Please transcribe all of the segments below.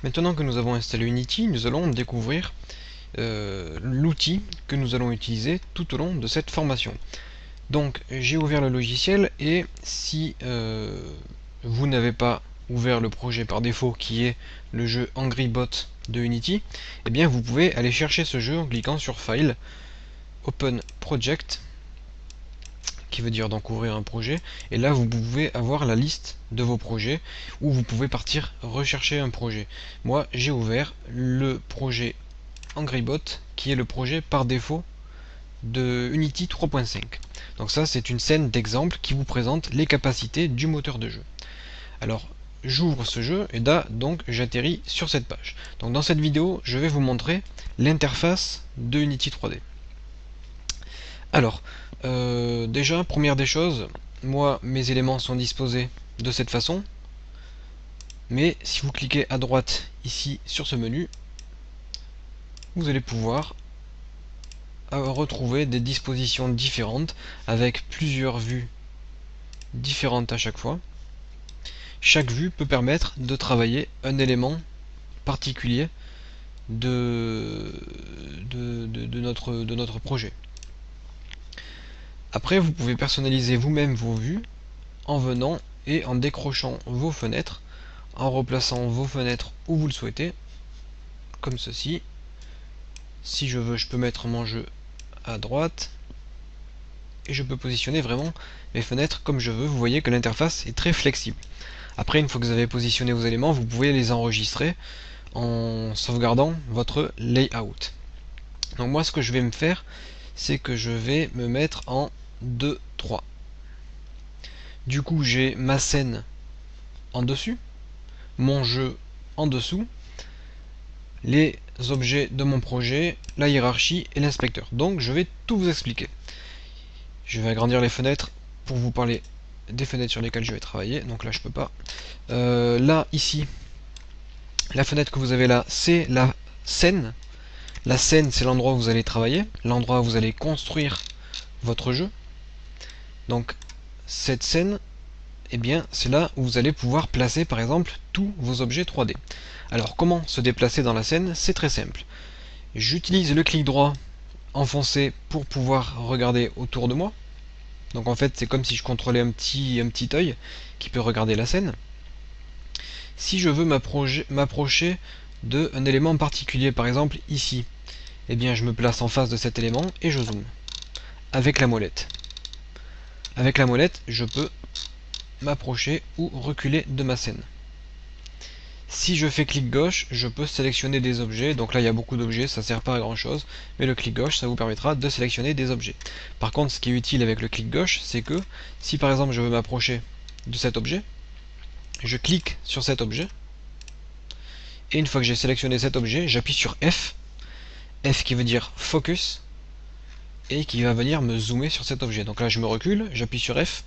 Maintenant que nous avons installé Unity, nous allons découvrir l'outil que nous allons utiliser tout au long de cette formation. Donc j'ai ouvert le logiciel et si vous n'avez pas ouvert le projet par défaut qui est le jeu Angry Bot de Unity, eh bien vous pouvez aller chercher ce jeu en cliquant sur File, Open Project, qui veut dire donc ouvrir un projet, et là vous pouvez avoir la liste de vos projets, ou vous pouvez partir rechercher un projet. Moi j'ai ouvert le projet AngryBot, qui est le projet par défaut de Unity 3.5. Donc ça c'est une scène d'exemple qui vous présente les capacités du moteur de jeu. Alors j'ouvre ce jeu et là donc j'atterris sur cette page. Donc dans cette vidéo je vais vous montrer l'interface de Unity 3D. Alors, déjà, première des choses, moi, mes éléments sont disposés de cette façon. Mais si vous cliquez à droite, ici, sur ce menu, vous allez pouvoir retrouver des dispositions différentes, avec plusieurs vues différentes à chaque fois. Chaque vue peut permettre de travailler un élément particulier de notre projet. Après, vous pouvez personnaliser vous-même vos vues en venant et en décrochant vos fenêtres, en replaçant vos fenêtres où vous le souhaitez, comme ceci. Si je veux, je peux mettre mon jeu à droite, et je peux positionner vraiment mes fenêtres comme je veux. Vous voyez que l'interface est très flexible. Après, une fois que vous avez positionné vos éléments, vous pouvez les enregistrer en sauvegardant votre layout. Donc moi, ce que je vais me faire, c'est que je vais me mettre en 2, 3. Du coup, j'ai ma scène en dessus, mon jeu en dessous, les objets de mon projet, la hiérarchie et l'inspecteur. Donc je vais tout vous expliquer. Je vais agrandir les fenêtres pour vous parler des fenêtres sur lesquelles je vais travailler. Donc là je peux pas. Là ici, la fenêtre que vous avez là, c'est la scène. La scène, c'est l'endroit où vous allez travailler, l'endroit où vous allez construire votre jeu. Donc cette scène, eh bien c'est là où vous allez pouvoir placer par exemple tous vos objets 3D. Alors comment se déplacer dans la scène? C'est très simple. J'utilise le clic droit enfoncé pour pouvoir regarder autour de moi. Donc en fait c'est comme si je contrôlais un petit œil qui peut regarder la scène. Si je veux m'approcher d'un élément particulier, par exemple ici, eh bien je me place en face de cet élément et je zoome avec la molette. Avec la molette, je peux m'approcher ou reculer de ma scène. Si je fais clic gauche, je peux sélectionner des objets. Donc là, il y a beaucoup d'objets, ça ne sert pas à grand chose. Mais le clic gauche, ça vous permettra de sélectionner des objets. Par contre, ce qui est utile avec le clic gauche, c'est que si par exemple je veux m'approcher de cet objet, je clique sur cet objet. Et une fois que j'ai sélectionné cet objet, j'appuie sur F. F qui veut dire focus. Et qui va venir me zoomer sur cet objet. Donc là, je me recule, j'appuie sur F.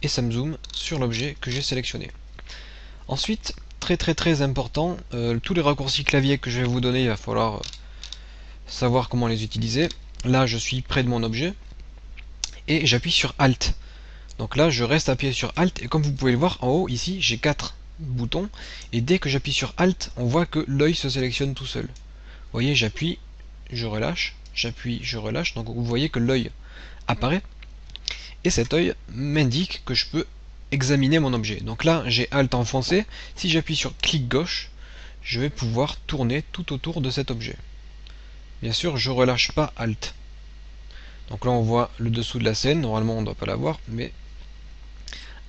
Et ça me zoome sur l'objet que j'ai sélectionné. Ensuite, très important, tous les raccourcis clavier que je vais vous donner, il va falloir savoir comment les utiliser. Là je suis près de mon objet et j'appuie sur Alt. Donc là je reste appuyé sur Alt et comme vous pouvez le voir en haut ici j'ai 4 boutons et dès que j'appuie sur Alt on voit que l'œil se sélectionne tout seul. Vous voyez, j'appuie, je relâche, j'appuie, je relâche, donc vous voyez que l'œil apparaît et cet œil m'indique que je peux examiner mon objet. Donc là j'ai Alt enfoncé, si j'appuie sur clic gauche, je vais pouvoir tourner tout autour de cet objet. Bien sûr je relâche pas Alt. Donc là on voit le dessous de la scène, normalement on ne doit pas la voir, mais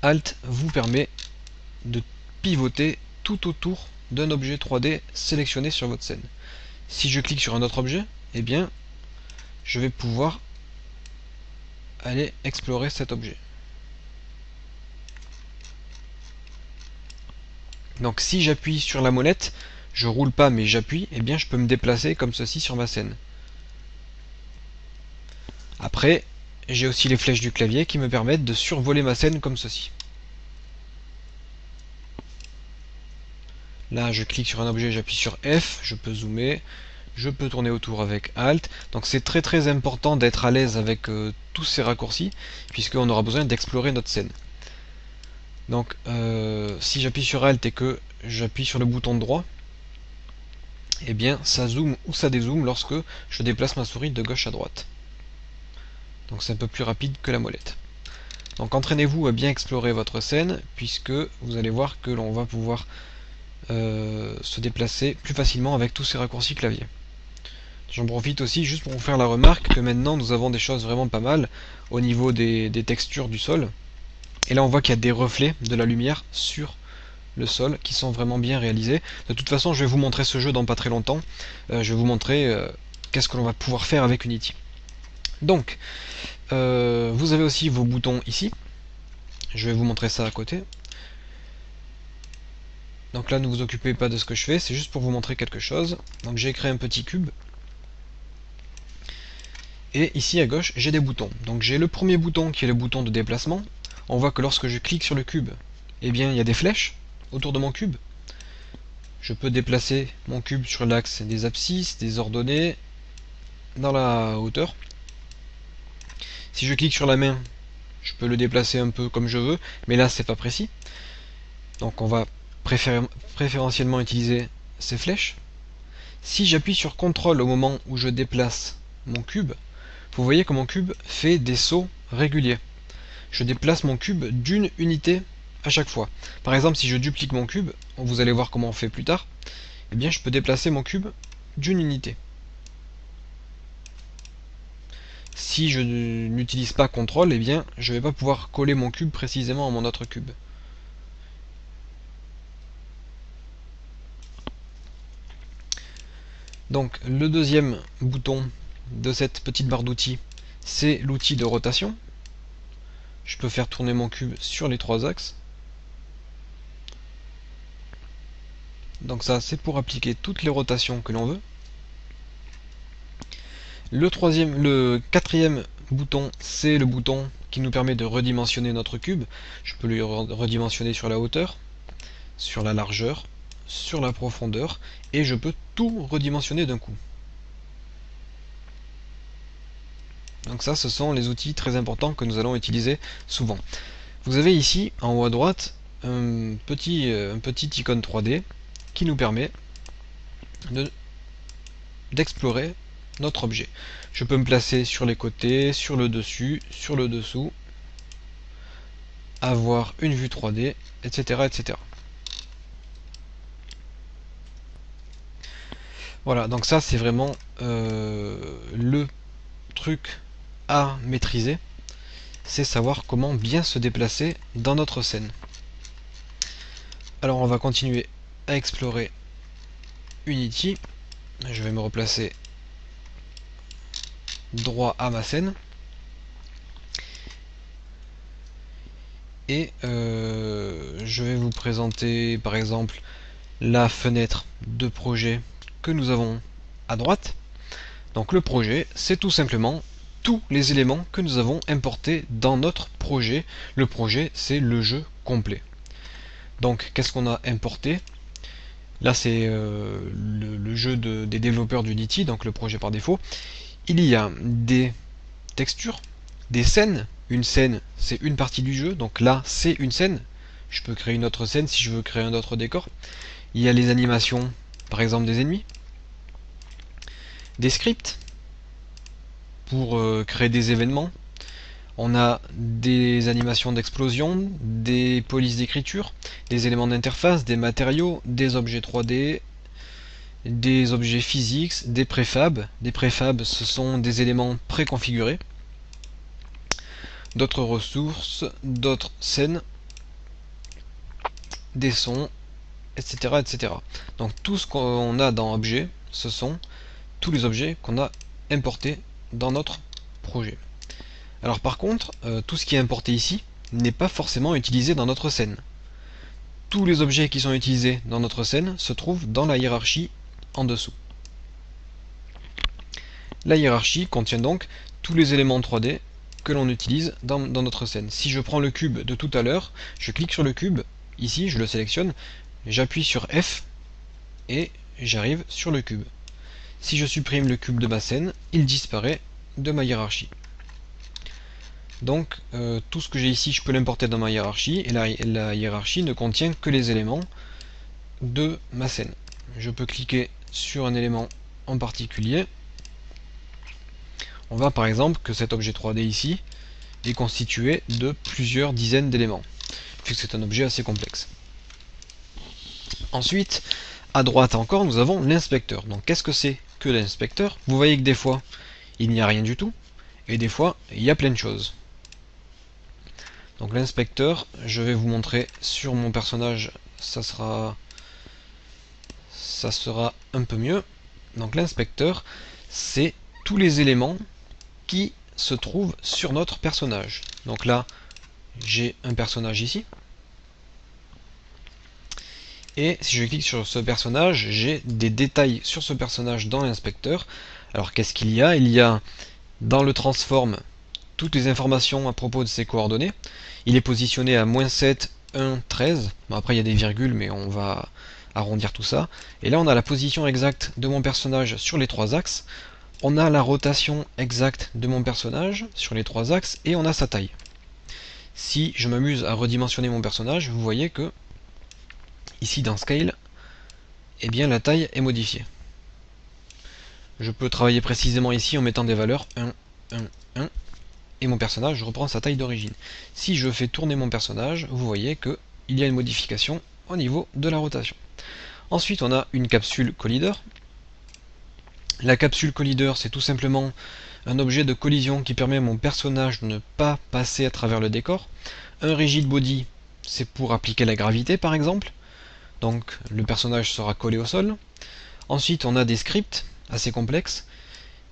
Alt vous permet de pivoter tout autour d'un objet 3D sélectionné sur votre scène. Si je clique sur un autre objet, eh bien je vais pouvoir aller explorer cet objet. Donc si j'appuie sur la molette, je roule pas mais j'appuie, et bien je peux me déplacer comme ceci sur ma scène. Après, j'ai aussi les flèches du clavier qui me permettent de survoler ma scène comme ceci. Là je clique sur un objet, j'appuie sur F, je peux zoomer, je peux tourner autour avec Alt. Donc c'est très important d'être à l'aise avec tous ces raccourcis, puisqu'on aura besoin d'explorer notre scène. Donc si j'appuie sur Alt et que j'appuie sur le bouton droit, eh bien ça zoome ou ça dézoome lorsque je déplace ma souris de gauche à droite. Donc c'est un peu plus rapide que la molette. Donc entraînez-vous à bien explorer votre scène, puisque vous allez voir que l'on va pouvoir se déplacer plus facilement avec tous ces raccourcis clavier. J'en profite aussi juste pour vous faire la remarque que maintenant nous avons des choses vraiment pas mal au niveau des textures du sol. Et là on voit qu'il y a des reflets de la lumière sur le sol qui sont vraiment bien réalisés. De toute façon je vais vous montrer ce jeu dans pas très longtemps. Je vais vous montrer qu'est-ce que l'on va pouvoir faire avec Unity. Donc vous avez aussi vos boutons ici. Je vais vous montrer ça à côté. Donc là ne vous occupez pas de ce que je fais, c'est juste pour vous montrer quelque chose. Donc j'ai créé un petit cube. Et ici à gauche j'ai des boutons. Donc j'ai le premier bouton qui est le bouton de déplacement. On voit que lorsque je clique sur le cube, eh bien il y a des flèches autour de mon cube. Je peux déplacer mon cube sur l'axe des abscisses, des ordonnées, dans la hauteur. Si je clique sur la main, je peux le déplacer un peu comme je veux, mais là c'est pas précis. Donc on va préférentiellement utiliser ces flèches. Si j'appuie sur CTRL au moment où je déplace mon cube, vous voyez que mon cube fait des sauts réguliers. Je déplace mon cube d'une unité à chaque fois. Par exemple, si je duplique mon cube, vous allez voir comment on fait plus tard, eh bien je peux déplacer mon cube d'une unité. Si je n'utilise pas CTRL, eh bien je ne vais pas pouvoir coller mon cube précisément à mon autre cube. Donc le deuxième bouton de cette petite barre d'outils, c'est l'outil de rotation. Je peux faire tourner mon cube sur les trois axes. Donc ça c'est pour appliquer toutes les rotations que l'on veut. Le quatrième bouton, c'est le bouton qui nous permet de redimensionner notre cube. Je peux le redimensionner sur la hauteur, sur la largeur, sur la profondeur, et je peux tout redimensionner d'un coup. Donc ça, ce sont les outils très importants que nous allons utiliser souvent. Vous avez ici, en haut à droite, un petit icône 3D qui nous permet d'explorer notre objet. Je peux me placer sur les côtés, sur le dessus, sur le dessous, avoir une vue 3D, etc. etc. Voilà, donc ça c'est vraiment le truc à maîtriser, c'est savoir comment bien se déplacer dans notre scène. Alors on va continuer à explorer Unity. Je vais me replacer droit à ma scène. Et je vais vous présenter par exemple la fenêtre de projet que nous avons à droite. Donc le projet, c'est tout simplement tous les éléments que nous avons importés dans notre projet. Le projet, c'est le jeu complet. Donc qu'est-ce qu'on a importé? Là c'est le jeu des développeurs d'Unity, donc le projet par défaut. Il y a des textures, des scènes. Une scène, c'est une partie du jeu, donc là c'est une scène. Je peux créer une autre scène si je veux créer un autre décor. Il y a les animations, par exemple des ennemis. Des scripts pour créer des événements. On a des animations d'explosion, des polices d'écriture, des éléments d'interface, des matériaux, des objets 3D, des objets physiques, des préfabs. Des préfabs, ce sont des éléments préconfigurés. D'autres ressources, d'autres scènes, des sons, etc., etc. Donc tout ce qu'on a dans objet, ce sont tous les objets qu'on a importés dans notre projet. Alors par contre, tout ce qui est importé ici n'est pas forcément utilisé dans notre scène. Tous les objets qui sont utilisés dans notre scène se trouvent dans la hiérarchie en dessous. La hiérarchie contient donc tous les éléments 3D que l'on utilise dans notre scène. Si je prends le cube de tout à l'heure, je clique sur le cube, ici je le sélectionne, j'appuie sur F et j'arrive sur le cube. Si je supprime le cube de ma scène, il disparaît de ma hiérarchie. Donc tout ce que j'ai ici, je peux l'importer dans ma hiérarchie, et la hiérarchie ne contient que les éléments de ma scène. Je peux cliquer sur un élément en particulier, on voit par exemple que cet objet 3D ici est constitué de plusieurs dizaines d'éléments, puisque c'est un objet assez complexe. Ensuite, à droite encore, nous avons l'inspecteur. Donc qu'est-ce que c'est que l'inspecteur? Vous voyez que des fois, il n'y a rien du tout, et des fois, il y a plein de choses. Donc l'inspecteur, je vais vous montrer sur mon personnage, ça sera un peu mieux. Donc l'inspecteur, c'est tous les éléments qui se trouvent sur notre personnage. Donc là, j'ai un personnage ici. Et si je clique sur ce personnage, j'ai des détails sur ce personnage dans l'inspecteur. Alors qu'est-ce qu'il y a? Il y a dans le transform toutes les informations à propos de ses coordonnées. Il est positionné à -7, 1, 13. Bon, après il y a des virgules, mais on va arrondir tout ça. Et là on a la position exacte de mon personnage sur les 3 axes. On a la rotation exacte de mon personnage sur les 3 axes et on a sa taille. Si je m'amuse à redimensionner mon personnage, vous voyez que ici dans Scale, eh bien la taille est modifiée. Je peux travailler précisément ici en mettant des valeurs 1, 1, 1, et mon personnage reprend sa taille d'origine. Si je fais tourner mon personnage, vous voyez qu'il y a une modification au niveau de la rotation. Ensuite, on a une capsule collider. La capsule collider, c'est tout simplement un objet de collision qui permet à mon personnage de ne pas passer à travers le décor. Un rigid body, c'est pour appliquer la gravité par exemple. Donc le personnage sera collé au sol. Ensuite, on a des scripts assez complexes.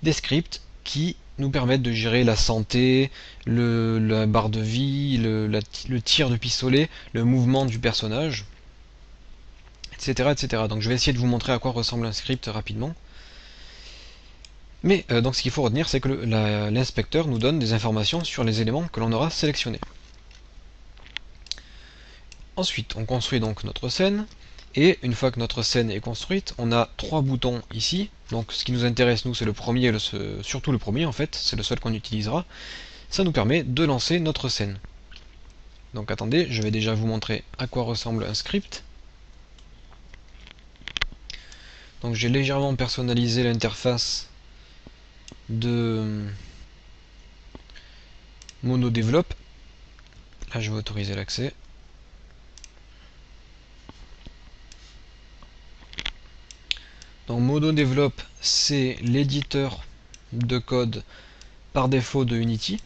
Des scripts qui nous permettent de gérer la santé, la barre de vie, le tir de pistolet, le mouvement du personnage, etc., etc. Donc je vais essayer de vous montrer à quoi ressemble un script rapidement. Mais donc ce qu'il faut retenir, c'est que l'inspecteur nous donne des informations sur les éléments que l'on aura sélectionnés. Ensuite, on construit donc notre scène. Et une fois que notre scène est construite, on a 3 boutons ici. Donc ce qui nous intéresse nous c'est le premier, surtout le premier en fait, c'est le seul qu'on utilisera. Ça nous permet de lancer notre scène. Donc attendez, je vais déjà vous montrer à quoi ressemble un script. Donc j'ai légèrement personnalisé l'interface de MonoDevelop. Là je vais autoriser l'accès. Donc MonoDevelop, c'est l'éditeur de code par défaut de Unity.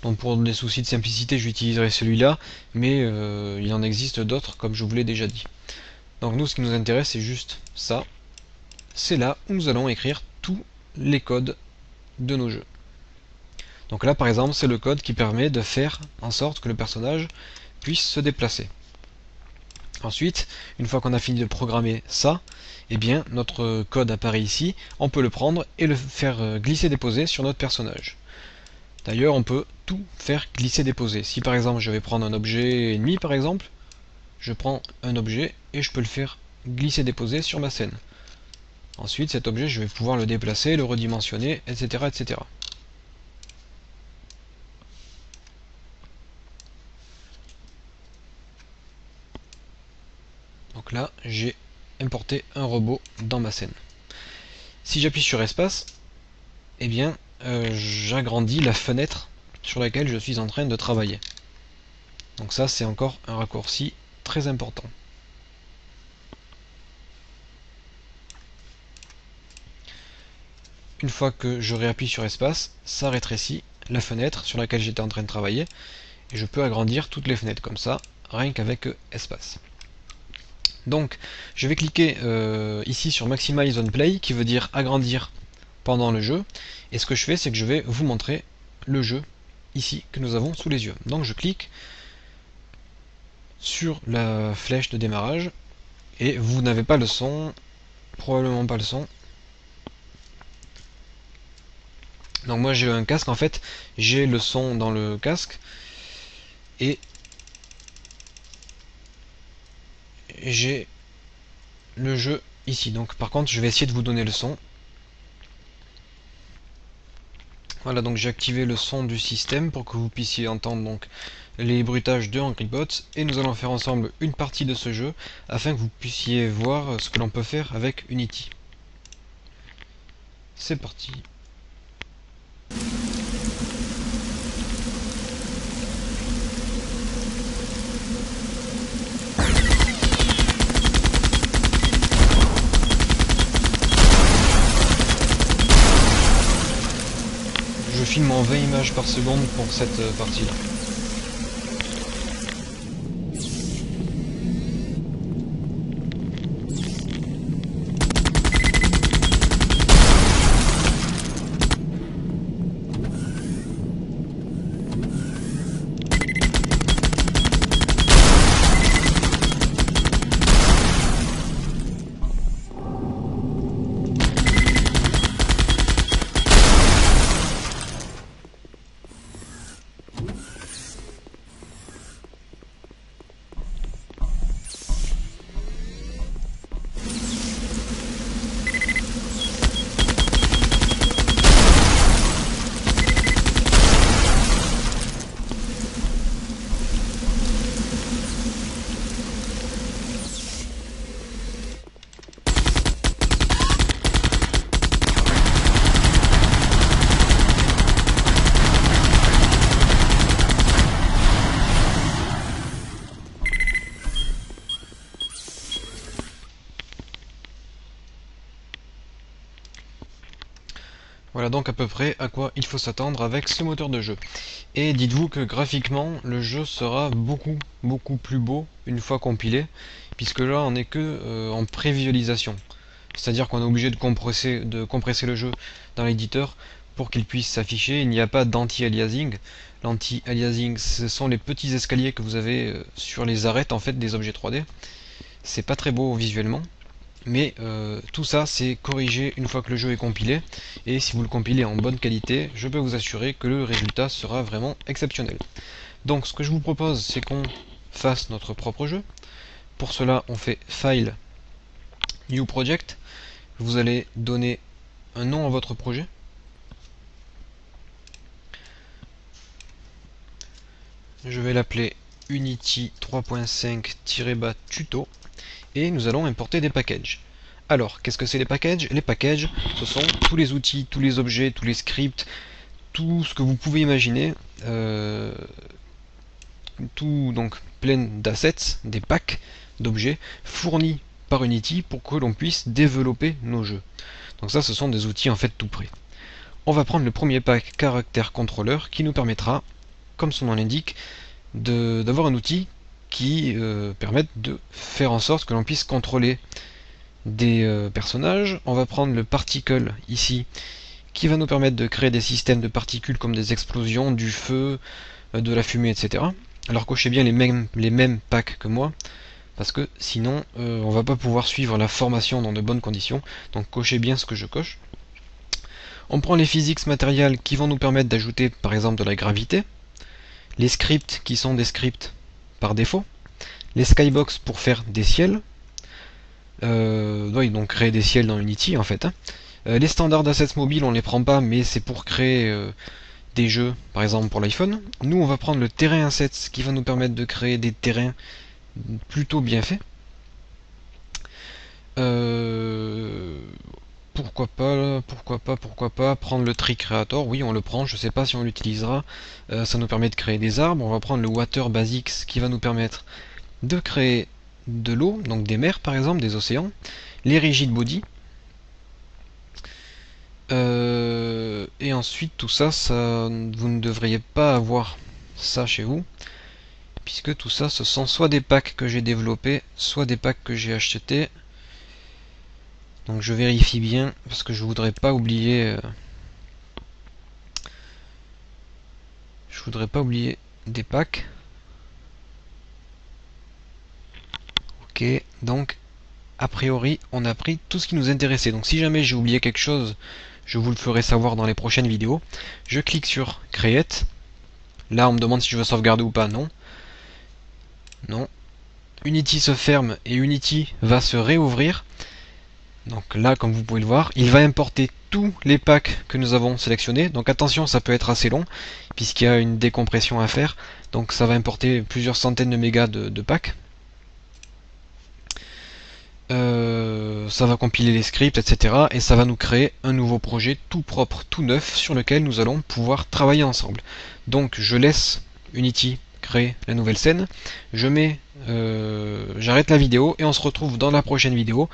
Donc pour des soucis de simplicité, j'utiliserai celui-là, mais il en existe d'autres, comme je vous l'ai déjà dit. Donc nous, ce qui nous intéresse, c'est juste ça. C'est là où nous allons écrire tous les codes de nos jeux. Donc là, par exemple, c'est le code qui permet de faire en sorte que le personnage puisse se déplacer. Ensuite, une fois qu'on a fini de programmer ça, eh bien notre code apparaît ici, on peut le prendre et le faire glisser-déposer sur notre personnage. D'ailleurs, on peut tout faire glisser-déposer. Si par exemple je vais prendre un objet ennemi par exemple, je prends un objet et je peux le faire glisser-déposer sur ma scène. Ensuite, cet objet, je vais pouvoir le déplacer, le redimensionner, etc., etc. Donc là, j'ai importé un robot dans ma scène. Si j'appuie sur espace, eh bien, j'agrandis la fenêtre sur laquelle je suis en train de travailler. Donc ça, c'est encore un raccourci très important. Une fois que je réappuie sur espace, ça rétrécit la fenêtre sur laquelle j'étais en train de travailler et je peux agrandir toutes les fenêtres comme ça, rien qu'avec espace. Donc, je vais cliquer ici sur Maximize on Play, qui veut dire agrandir pendant le jeu. Et ce que je fais, c'est que je vais vous montrer le jeu ici que nous avons sous les yeux. Donc, je clique sur la flèche de démarrage et vous n'avez pas le son, probablement pas le son. Donc moi j'ai un casque en fait, j'ai le son dans le casque et j'ai le jeu ici. Donc par contre je vais essayer de vous donner le son. Voilà, donc j'ai activé le son du système pour que vous puissiez entendre donc les bruitages de Angry Bots, et nous allons faire ensemble une partie de ce jeu afin que vous puissiez voir ce que l'on peut faire avec Unity. C'est parti. Je filme en 20 images par seconde pour cette partie-là. Voilà donc à peu près à quoi il faut s'attendre avec ce moteur de jeu. Et dites-vous que graphiquement, le jeu sera beaucoup plus beau une fois compilé, puisque là on n'est que en prévisualisation. C'est-à-dire qu'on est obligé de compresser le jeu dans l'éditeur pour qu'il puisse s'afficher. Il n'y a pas d'anti-aliasing. L'anti-aliasing, ce sont les petits escaliers que vous avez sur les arêtes en fait des objets 3D. C'est pas très beau visuellement. Mais tout ça c'est corrigé une fois que le jeu est compilé, et si vous le compilez en bonne qualité, je peux vous assurer que le résultat sera vraiment exceptionnel. Donc ce que je vous propose, c'est qu'on fasse notre propre jeu. Pour cela on fait File, New Project. Vous allez donner un nom à votre projet. Je vais l'appeler Unity 3.5-tuto. Et nous allons importer des packages. Alors, qu'est-ce que c'est les packages? Les packages, ce sont tous les outils, tous les objets, tous les scripts, tout ce que vous pouvez imaginer, tout donc plein d'assets, des packs d'objets fournis par Unity pour que l'on puisse développer nos jeux. Donc ça, ce sont des outils en fait tout prêts. On va prendre le premier pack Character Controller qui nous permettra, comme son nom l'indique, d'avoir un outil qui permettent de faire en sorte que l'on puisse contrôler des personnages. On va prendre le particle ici qui va nous permettre de créer des systèmes de particules comme des explosions, du feu, de la fumée, etc. Alors cochez bien les mêmes packs que moi, parce que sinon on va pas pouvoir suivre la formation dans de bonnes conditions. Donc cochez bien ce que je coche. On prend les physics matériels qui vont nous permettre d'ajouter par exemple de la gravité, les scripts qui sont des scripts par défaut, les skybox pour faire des ciels, oui, donc créer des ciels dans Unity en fait. Les standards d'assets mobiles on les prend pas, mais c'est pour créer des jeux, par exemple pour l'iPhone. Nous on va prendre le terrain assets qui va nous permettre de créer des terrains plutôt bien faits. Pourquoi pas prendre le tree creator? Oui, on le prend, je sais pas si on l'utilisera. Ça nous permet de créer des arbres. On va prendre le water basics qui va nous permettre de créer de l'eau, donc des mers par exemple, des océans. Les rigid body. Et ensuite tout ça, vous ne devriez pas avoir ça chez vous, puisque tout ça ce sont soit des packs que j'ai développés, soit des packs que j'ai achetés. Donc je vérifie bien parce que je voudrais pas oublier des packs. Ok, donc a priori on a pris tout ce qui nous intéressait. Donc si jamais j'ai oublié quelque chose, je vous le ferai savoir dans les prochaines vidéos. Je clique sur Create. Là on me demande si je veux sauvegarder ou pas. Non. Non. Unity se ferme et Unity va se réouvrir. Donc là, comme vous pouvez le voir, il va importer tous les packs que nous avons sélectionnés. Donc attention, ça peut être assez long, puisqu'il y a une décompression à faire. Donc ça va importer plusieurs centaines de mégas de packs. Ça va compiler les scripts, etc. Et ça va nous créer un nouveau projet tout propre, tout neuf, sur lequel nous allons pouvoir travailler ensemble. Donc je laisse Unity créer la nouvelle scène, j'arrête la vidéo et on se retrouve dans la prochaine vidéo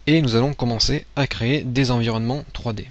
et nous allons commencer à créer des environnements 3D.